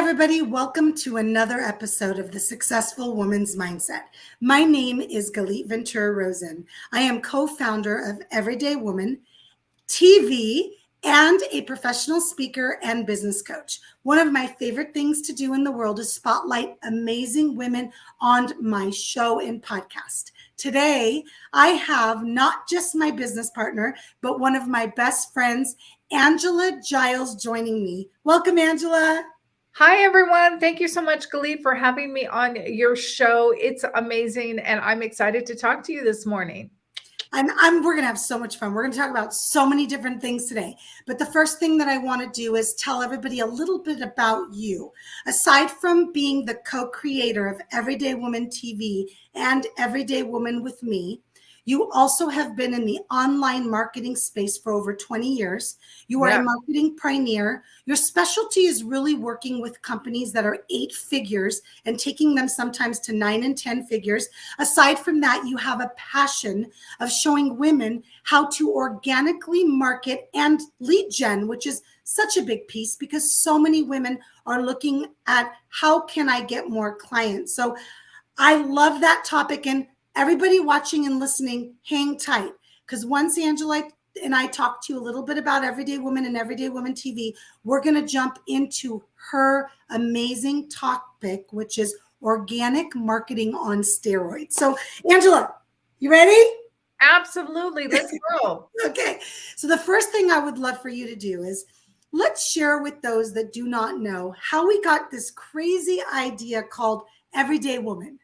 everybody. Welcome to another episode of The Successful Woman's Mindset. My name is Galit Ventura Rosen. I am co-founder of Everyday Woman TV and a professional speaker and business coach. One of my favorite things to do in the world is spotlight amazing women on my show and podcast. Today, I have not just my business partner, but one of my best friends, Angela Giles, joining me. Welcome, Angela. Hi, everyone. Thank you so much, Galit, for having me on your show. It's amazing, and I'm excited to talk to you this morning. We're going to have so much fun. We're going to talk about so many different things today. But the first thing that I want to do is tell everybody a little bit about you. Aside from being the co-creator of Everyday Woman TV and Everyday Woman with Me, you also have been in the online marketing space for over 20 years. You are a marketing pioneer. Your specialty is really working with companies that are 8 figures and taking them sometimes to 9 and 10 figures. Aside from that, you have a passion of showing women how to organically market and lead gen, which is such a big piece because so many women are looking at how can I get more clients. So I love that topic. And everybody watching and listening, hang tight, because once Angela and I talk to you a little bit about Everyday Woman and Everyday Woman TV, we're going to jump into her amazing topic, which is organic marketing on steroids. So, Angela, you ready? Absolutely. Let's go. Okay. So the first thing I would love for you to do is let's share with those that do not know how we got this crazy idea called Everyday Woman.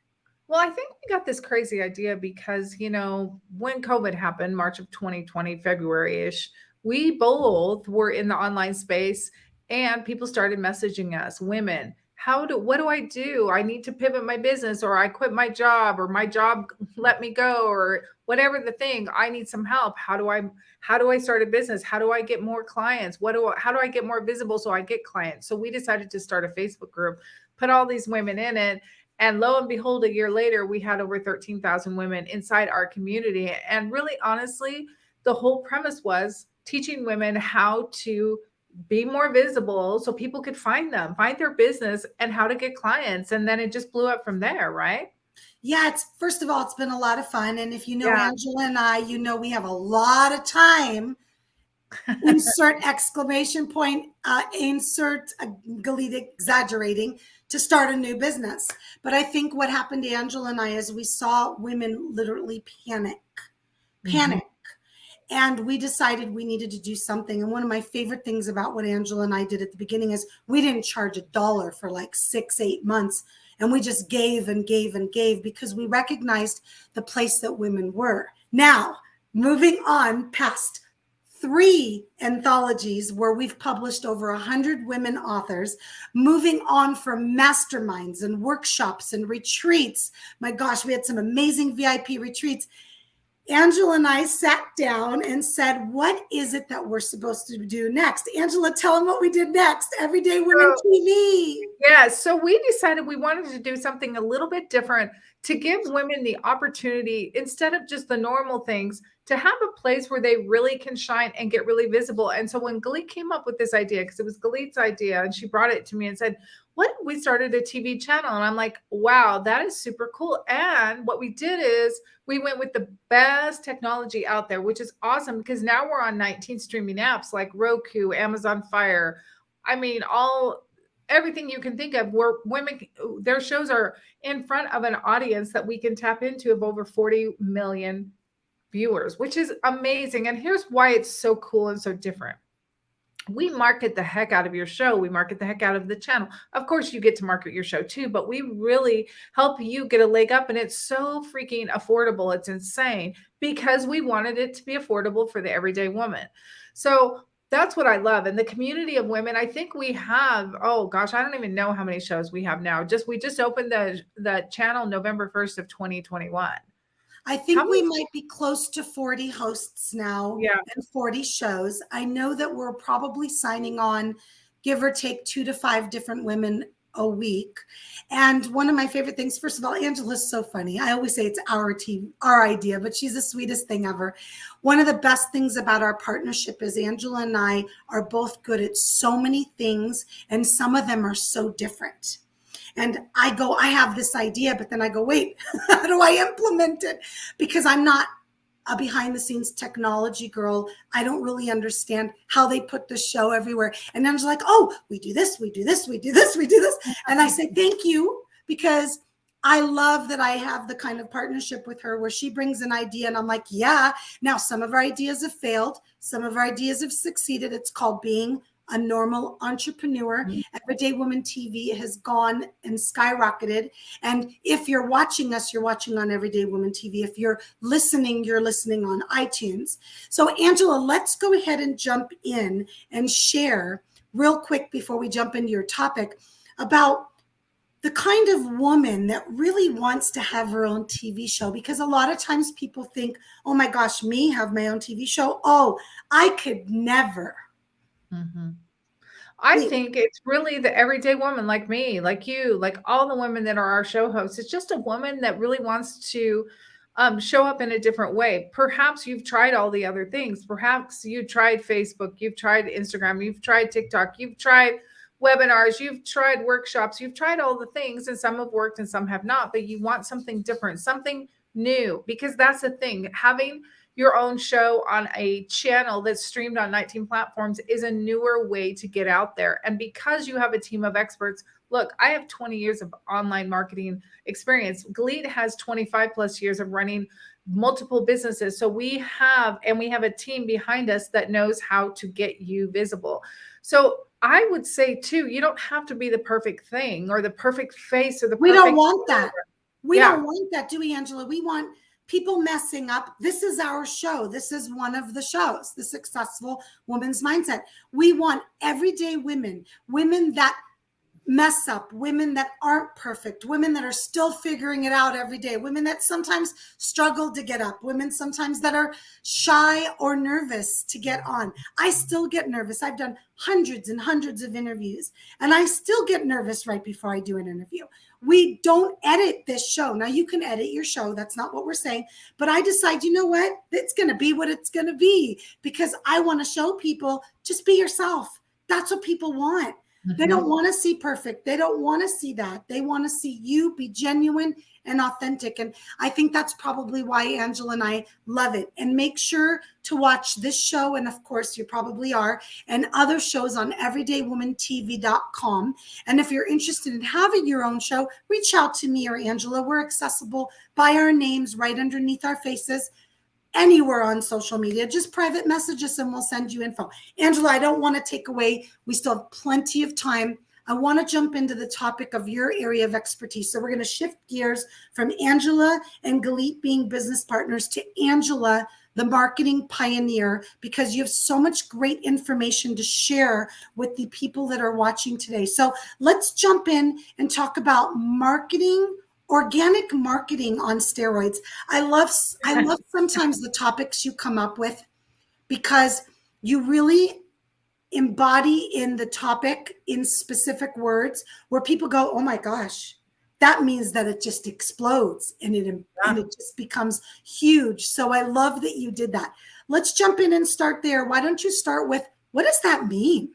Well, I think we got this crazy idea because, when COVID happened, March of 2020, February-ish, we both were in the online space and people started messaging us, women, what do I do? I need to pivot my business, or I quit my job, or my job let me go, or whatever the thing. I need some help. How do I start a business? How do I get more clients? How do I get more visible so I get clients? So we decided to start a Facebook group, put all these women in it. And lo and behold, a year later, we had over 13,000 women inside our community. And really, honestly, the whole premise was teaching women how to be more visible so people could find their business, and how to get clients. And then it just blew up from there, right? Yeah, first of all, it's been a lot of fun. And if you know Angela and I, we have a lot of time. Insert exclamation point, insert Galit exaggerating, to start a new business. But I think what happened to Angela and I is we saw women literally panic. Mm-hmm. And we decided we needed to do something. And one of my favorite things about what Angela and I did at the beginning is we didn't charge $1 for like 6-8 months. And we just gave and gave and gave because we recognized the place that women were. Now, moving on past 3 anthologies where we've published over 100 women authors, moving on from masterminds and workshops and retreats. My gosh, we had some amazing VIP retreats. Angela and I sat down and said, what is it that we're supposed to do next? Angela, tell them what we did next. Everyday Women TV. Yeah, so we decided we wanted to do something a little bit different to give women the opportunity, instead of just the normal things, to have a place where they really can shine and get really visible. And so when Galit came up with this idea, because it was Galit's idea, and she brought it to me and said, what if we started a TV channel? And I'm like, wow, that is super cool. And what we did is we went with the best technology out there, which is awesome, because now we're on 19 streaming apps like Roku, Amazon Fire. I mean, everything you can think of, where women, their shows are in front of an audience that we can tap into of over 40 million viewers, which is amazing. And here's why it's so cool and so different. We market the heck out of your show. We market the heck out of the channel. Of course, you get to market your show too, but we really help you get a leg up. And it's so freaking affordable. It's insane, because we wanted it to be affordable for the everyday woman. So that's what I love. And the community of women, I think we have, oh gosh, I don't even know how many shows we have now. We just opened the channel November 1st of 2021. I think we might be close to 40 hosts now, and 40 shows. I know that we're probably signing on, give or take, 2 to 5 different women a week. And one of my favorite things, first of all, Angela's so funny. I always say it's our team, our idea, but she's the sweetest thing ever. One of the best things about our partnership is Angela and I are both good at so many things, and some of them are so different. And I go, I have this idea, but then I go, wait, how do I implement it? Because I'm not a behind the scenes technology girl. I don't really understand how they put the show everywhere. And I'm just like, oh, we do this, we do this, we do this, we do this. And I say, thank you, because I love that I have the kind of partnership with her where she brings an idea and I'm like, yeah. Now, some of our ideas have failed. Some of our ideas have succeeded. It's called being a normal entrepreneur. Everyday Woman TV has gone and skyrocketed. And if you're watching us, you're watching on Everyday Woman TV. If you're listening on iTunes. So Angela, let's go ahead and jump in and share real quick before we jump into your topic about the kind of woman that really wants to have her own TV show. Because a lot of times people think, oh my gosh, me have my own TV show. Oh, I could never. Mm-hmm. I think it's really the everyday woman like me, like you, like all the women that are our show hosts. It's just a woman that really wants to show up in a different way. Perhaps you've tried all the other things. Perhaps you tried Facebook, you've tried Instagram, you've tried TikTok, you've tried webinars, you've tried workshops, you've tried all the things, and some have worked and some have not, but you want something different, something new, because that's the thing. Having your own show on a channel that's streamed on 19 platforms is a newer way to get out there. And because you have a team of experts, look, I have 20 years of online marketing experience. Galit has 25 plus years of running multiple businesses. So we have a team behind us that knows how to get you visible. So I would say too, you don't have to be the perfect thing or the perfect face or the We perfect. don't want that. We don't want that, do we, Angela? We want people messing up. This is our show. This is one of the shows, the Successful Woman's Mindset. We want everyday women, women that mess up, women that aren't perfect, women that are still figuring it out every day, women that sometimes struggle to get up, women sometimes that are shy or nervous to get on. I still get nervous. I've done hundreds and hundreds of interviews, and I still get nervous right before I do an interview. We don't edit this show. Now, you can edit your show. That's not what we're saying. But I decide, you know what? It's going to be what it's going to be, because I want to show people, just be yourself. That's what people want. They don't want to see perfect. They don't want to see that. They want to see you be genuine and authentic. And I think that's probably why Angela and I love it. And make sure to watch this show. And of course, you probably are, and other shows on everydaywoman.tv.com. And if you're interested in having your own show, reach out to me or Angela. We're accessible by our names right underneath our faces. Anywhere on social media, just private message us and we'll send you info. Angela, I don't want to take away. We still have plenty of time. I want to jump into the topic of your area of expertise. So we're going to shift gears from Angela and Galit being business partners to Angela, the marketing pioneer, because you have so much great information to share with the people that are watching today. So let's jump in and talk about marketing. Organic marketing on steroids. I love sometimes the topics you come up with, because you really embody in the topic in specific words where people go, oh my gosh, that means that it just explodes and it just becomes huge. So I love that you did that. Let's jump in and start there. Why don't you start with, what does that mean?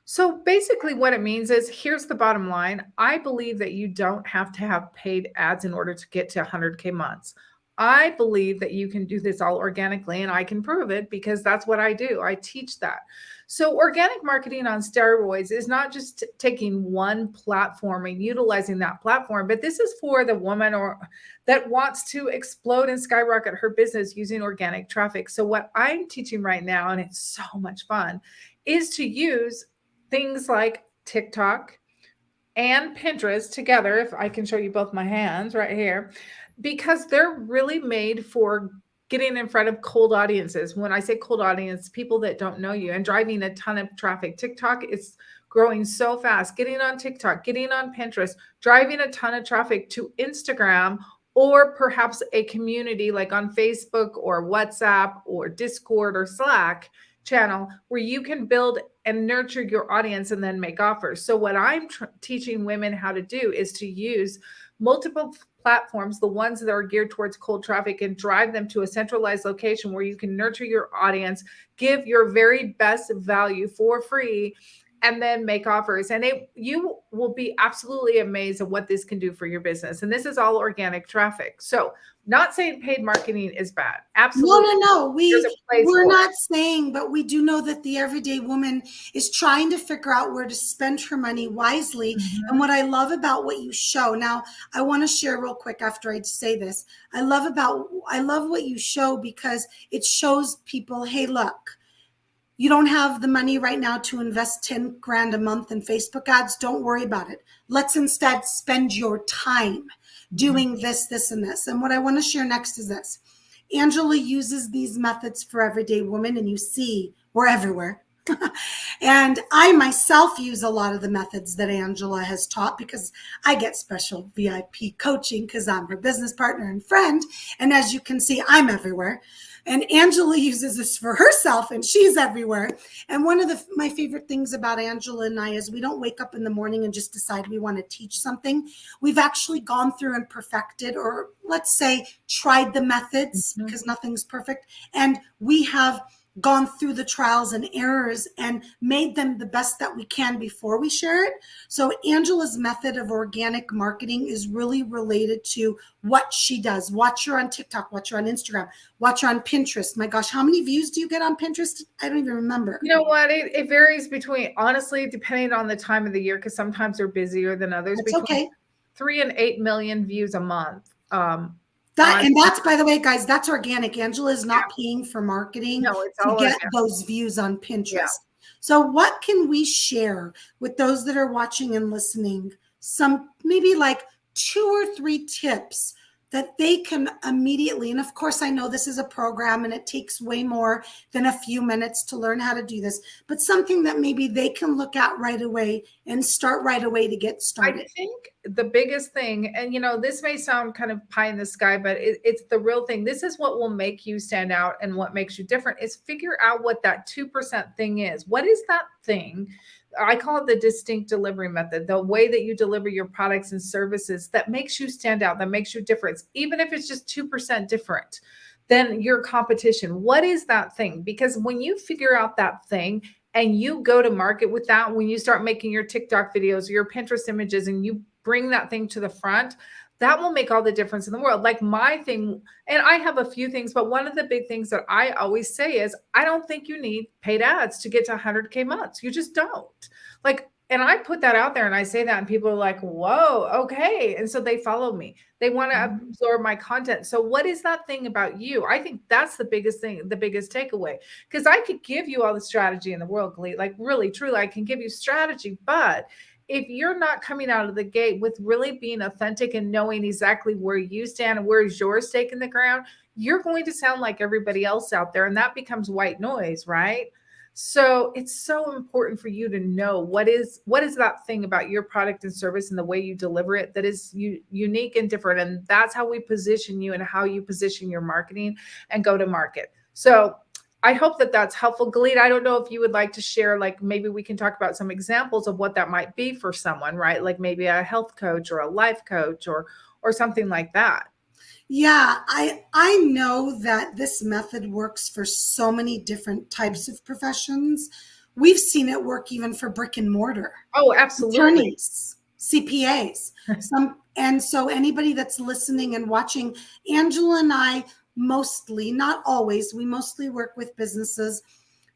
So basically what it means is, here's the bottom line. I believe that you don't have to have paid ads in order to get to 100K months. I believe that you can do this all organically, and I can prove it because that's what I do. I teach that. So organic marketing on steroids is not just taking one platform and utilizing that platform, but this is for the woman or that wants to explode and skyrocket her business using organic traffic. So what I'm teaching right now, and it's so much fun, is to use things like TikTok and Pinterest together, if I can show you both my hands right here, because they're really made for getting in front of cold audiences. When I say cold audience, people that don't know you, and driving a ton of traffic. TikTok is growing so fast. Getting on TikTok, getting on Pinterest, driving a ton of traffic to Instagram, or perhaps a community like on Facebook or WhatsApp or Discord or Slack, channel where you can build and nurture your audience and then make offers. So what I'm teaching women how to do is to use multiple platforms, the ones that are geared towards cold traffic, and drive them to a centralized location where you can nurture your audience, give your very best value for free, and then make offers. And you will be absolutely amazed at what this can do for your business. And this is all organic traffic. So not saying paid marketing is bad. Absolutely. No. We're for not saying, but we do know that the everyday woman is trying to figure out where to spend her money wisely. And what I love about what you show, now I want to share real quick after I say this. I love what you show because it shows people, hey, look, you don't have the money right now to invest 10 grand a month in Facebook ads. Don't worry about it. Let's instead spend your time doing this, this, and this. And what I want to share next is this. Angela uses these methods for everyday women, and you see we're everywhere. And I myself use a lot of the methods that Angela has taught because I get special VIP coaching because I'm her business partner and friend. And as you can see, I'm everywhere. And Angela uses this for herself, and she's everywhere. And one of my favorite things about Angela and I is we don't wake up in the morning and just decide we want to teach something. We've actually gone through and perfected, or let's say tried the methods, because nothing's perfect. And we have gone through the trials and errors and made them the best that we can before we share it. So Angela's method of organic marketing is really related to what she does. Watch her on TikTok, watch her on Instagram, watch her on Pinterest. My gosh, how many views do you get on Pinterest? I don't even remember. You know what? It varies between, honestly, depending on the time of the year, because sometimes they're busier than others. It's okay. 3 and 8 million views a month. That's, by the way, guys, that's organic. Angela is not paying for marketing to get those views on Pinterest. Yeah. So what can we share with those that are watching and listening? Some maybe like 2 or 3 tips that they can immediately, and of course I know this is a program and it takes way more than a few minutes to learn how to do this, but something that maybe they can look at right away and start right away to get started. I think the biggest thing, and this may sound kind of pie in the sky, but it's the real thing. This is what will make you stand out and what makes you different, is figure out what that 2% thing is. What is that thing? I call it the distinct delivery method, the way that you deliver your products and services that makes you stand out, that makes you different, even if it's just 2% different than your competition. What is that thing? Because when you figure out that thing and you go to market with that, when you start making your TikTok videos or your Pinterest images and you bring that thing to the front, that will make all the difference in the world. Like my thing, and I have a few things, but one of the big things that I always say is, I don't think you need paid ads to get to 100K months. You just don't. Like, and I put that out there and I say that and people are like, whoa, okay. And so they follow me. They want to absorb my content. So what is that thing about you? I think that's the biggest thing, the biggest takeaway, because I could give you all the strategy in the world, Galit, like really, truly, I can give you strategy, but if you're not coming out of the gate with really being authentic and knowing exactly where you stand and where is your stake in the ground, you're going to sound like everybody else out there. And that becomes white noise, right? So it's so important for you to know what is that thing about your product and service and the way you deliver it that is unique and different. And that's how we position you and how you position your marketing and go to market. So I hope that that's helpful. Galit, I don't know if you would like to share, like maybe we can talk about some examples of what that might be for someone, right? Like maybe a health coach or a life coach or something like that. Yeah, I know that this method works for so many different types of professions. We've seen it work even for brick and mortar. Oh, absolutely. Attorneys, CPAs. And so anybody that's listening and watching, Angela and I mostly, not always, we mostly work with businesses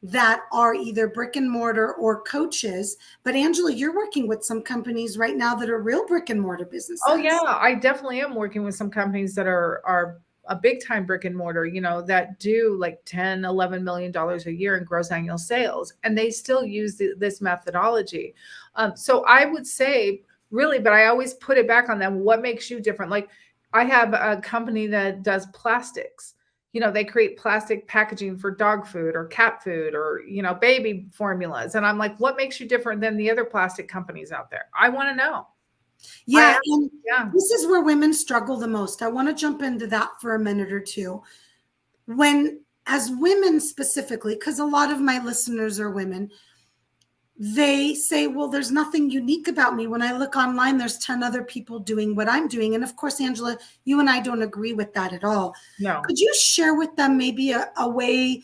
that are either brick and mortar or coaches. But Angela, you're working with some companies right now that are real brick and mortar businesses. Oh yeah, I definitely am working with some companies that are a big time brick and mortar, that do like 10, $11 million a year in gross annual sales. And they still use this methodology. So I would say really, but I always put it back on them. What makes you different? Like I have a company that does plastics. They create plastic packaging for dog food or cat food or, baby formulas. And I'm like, what makes you different than the other plastic companies out there? I want to know. Yeah. This is where women struggle the most. I want to jump into that for a minute or two. When as women specifically, because a lot of my listeners are women, they say, well, there's nothing unique about me. When I look online, there's 10 other people doing what I'm doing. And of course, Angela, you and I don't agree with that at all. No. Could you share with them maybe a way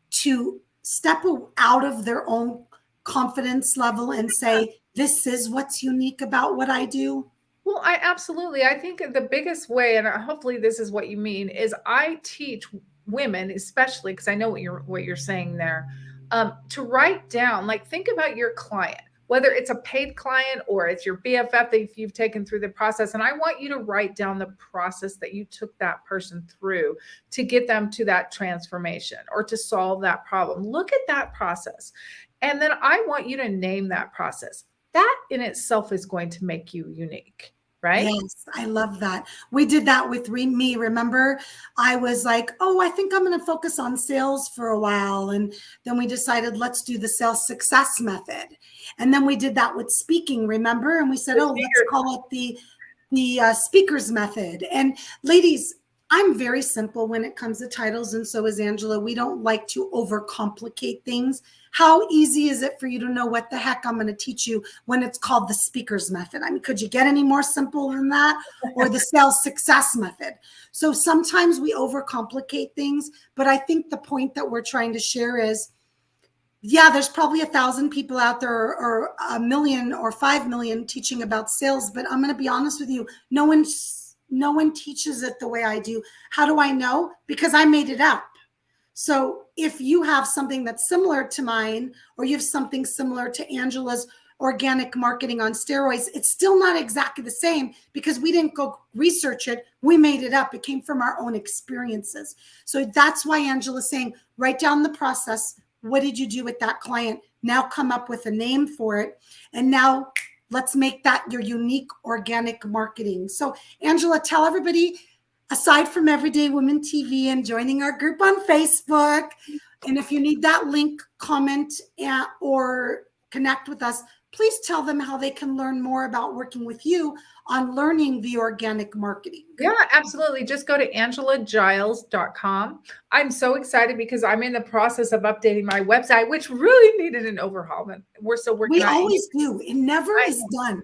to step out of their own confidence level and say, this is what's unique about what I do? Well, I think the biggest way, and hopefully this is what you mean, is I teach women, especially because I know what you're saying there, to write down, like think about your client, whether it's a paid client or it's your BFF that you've taken through the process. And I want you to write down the process that you took that person through to get them to that transformation or to solve that problem. Look at that process. And then I want you to name that process. That in itself is going to make you unique. Right? Yes, I love that. We did that with me. Remember, I was like, oh, I think I'm going to focus on sales for a while. And then we decided, let's do the sales success method. And then we did that with speaking, remember? And we said, oh, let's call it the speaker's method. And ladies, I'm very simple when it comes to titles, and so is Angela. We don't like to overcomplicate things. How easy is it for you to know what the heck I'm going to teach you when it's called the speaker's method? I mean, could you get any more simple than that? Or the sales success method? So sometimes we overcomplicate things, but I think the point that we're trying to share is, yeah, there's probably 1,000 people out there or 1 million or 5 million teaching about sales, but I'm going to be honest with you, no one teaches it the way I do. How do I know? Because I made it up. So if you have something that's similar to mine, or you have something similar to Angela's organic marketing on steroids, it's still not exactly the same because we didn't go research it. We made it up. It came from our own experiences. So that's why Angela's saying, write down the process. What did you do with that client? Now come up with a name for it. And now let's make that your unique organic marketing. So Angela, tell everybody, aside from Everyday Women TV and joining our group on Facebook, and if you need that link, comment or connect with us, please tell them how they can learn more about working with you on learning the organic marketing. Yeah, absolutely. Just go to angelagiles.com. I'm so excited because I'm in the process of updating my website, which really needed an overhaul. And we're still working on it. We always do. It never is done.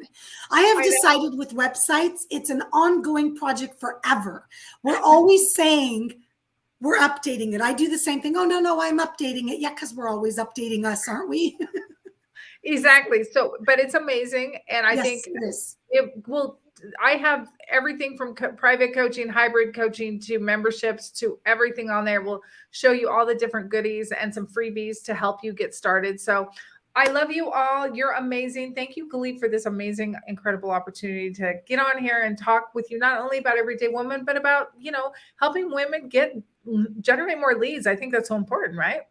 I have decided with websites, it's an ongoing project forever. We're always saying we're updating it. I do the same thing. Oh, no, I'm updating it. Yeah, because we're always updating us, aren't we? Exactly. So, but it's amazing. And I think it will. I have everything from private coaching, hybrid coaching to memberships to everything on there. We'll show you all the different goodies and some freebies to help you get started. So I love you all. You're amazing. Thank you, Galit, for this amazing, incredible opportunity to get on here and talk with you, not only about Everyday Woman, but about, helping women generate more leads. I think that's so important, right?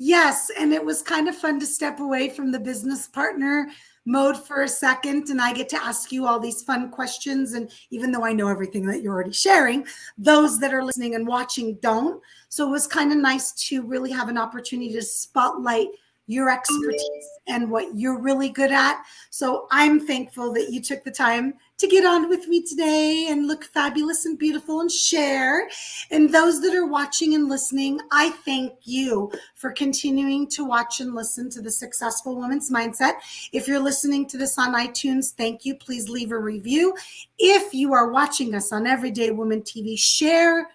Yes. And it was kind of fun to step away from the business partner mode for a second. And I get to ask you all these fun questions. And even though I know everything that you're already sharing, those that are listening and watching don't. So it was kind of nice to really have an opportunity to spotlight your expertise and what you're really good at. So I'm thankful that you took the time to get on with me today and look fabulous and beautiful and share. And those that are watching and listening, I thank you for continuing to watch and listen to The Successful Woman's Mindset. If you're listening to this on iTunes, thank you. Please leave a review. If you are watching us on Everyday Woman TV, share,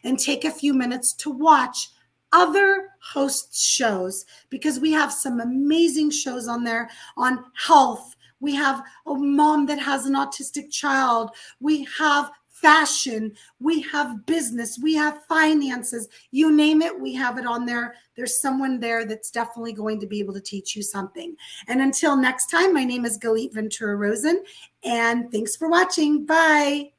and take a few minutes to watch other host shows, because we have some amazing shows on there on health. We have a mom that has an autistic child. We have fashion. We have business. We have finances. You name it, we have it on there. There's someone there that's definitely going to be able to teach you something. And until next time, my name is Galit Ventura Rosen, and thanks for watching. Bye.